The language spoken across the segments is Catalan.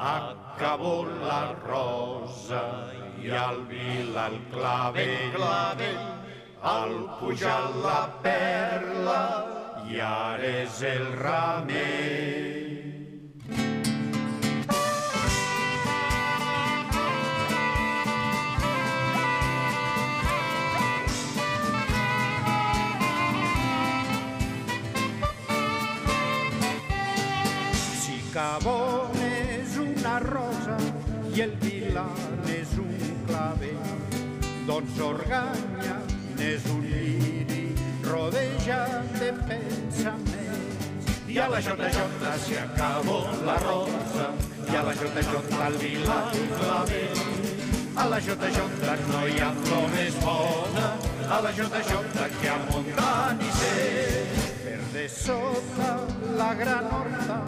Acabó la rosa i al vila el clavell, al pujar la perla i ara és el ramell. Si Cabó és una rosa i el vila n'és un clavell, doncs Organya n'és un lliri rodejat de pensaments. I a la JJ s'hi acabó la rosa, i a la JJ el vila el clavell. A la JJ no hi ha flor més bona, a la JJ que a Montanisser. Per de sota la gran horta,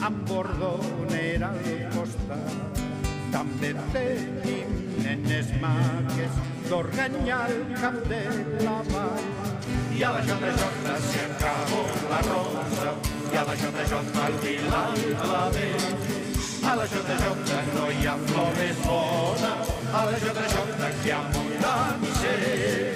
amb bordonera al costat, també tenim nenes maques d'Organya al cap de la vall. I a la JJ s'hi acabó la rosa, i a la JJ el vila el clavell. A la JJ no hi ha flor més bona, a la JJ que a Montanisser.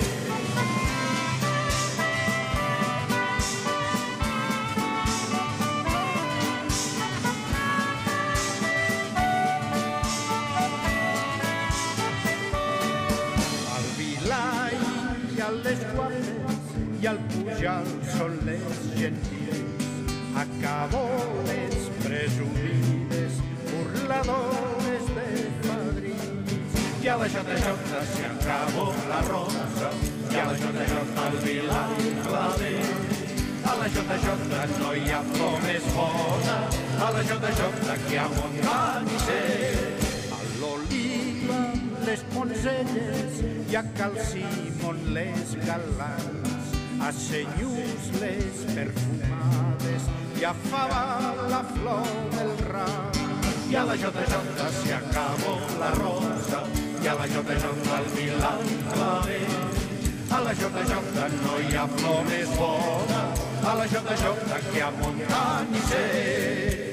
Les guapes i al pujar són les gentils, a Cabó les presumides, burladores de padrins. I a la JJ s'hi acabó la rosa, i a la JJ el vila el clavell. A la JJ no hi ha flor més bona, a la JJ que a Montanisser. A l'Oliva les Poncelles i a Cal Simon les galants, a Senyús les perfumades i a Fava la flor del ram. I a la JJ s'hi acabó la rosa, i a la JJ el vila el clavell. A la JJ no hi ha flor més bona, a la JJ que a Montanisser.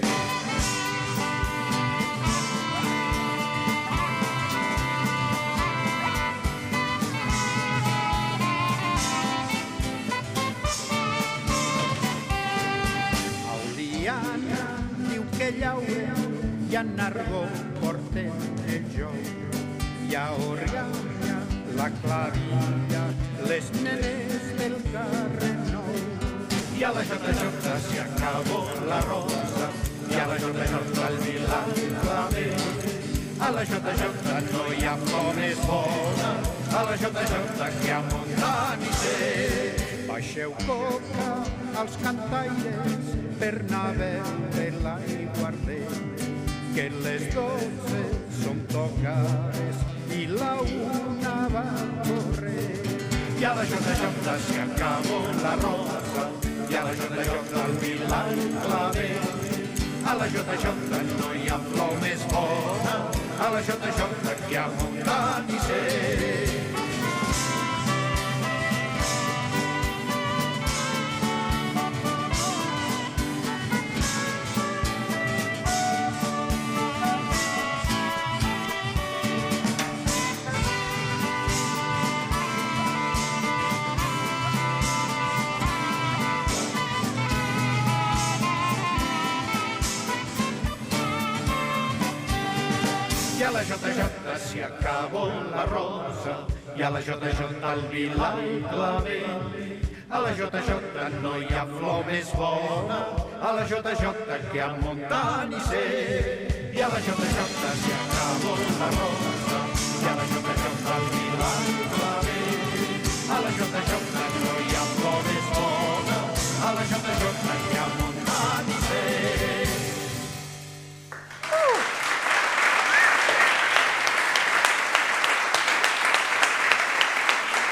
Diu que llaure i a Nargó porten el joc, i a Organya la clavilla, les nenes del carrer nou. I a la JJ s'hi acabó la rosa, i a la JJ el vila el clavell. A la JJ no hi ha flor més bona, a la JJ que a Montanisser. Baixeu coca als cantaires per anar a veure l'aiguardent, que les 12 són tocades i la una va correr. I a la JJ s'hi acabó la rosa, i a la JJ el vila el clavell. A la JJ no hi ha flor més bona, a la JJ que a Montanisser. I a la JJ s'hi acabó la rosa, i a la JJ el vila el clavell. A la JJ no hi ha flor més bona, a la JJ que a Montanisser. I a la JJ s'hi acabó la rosa,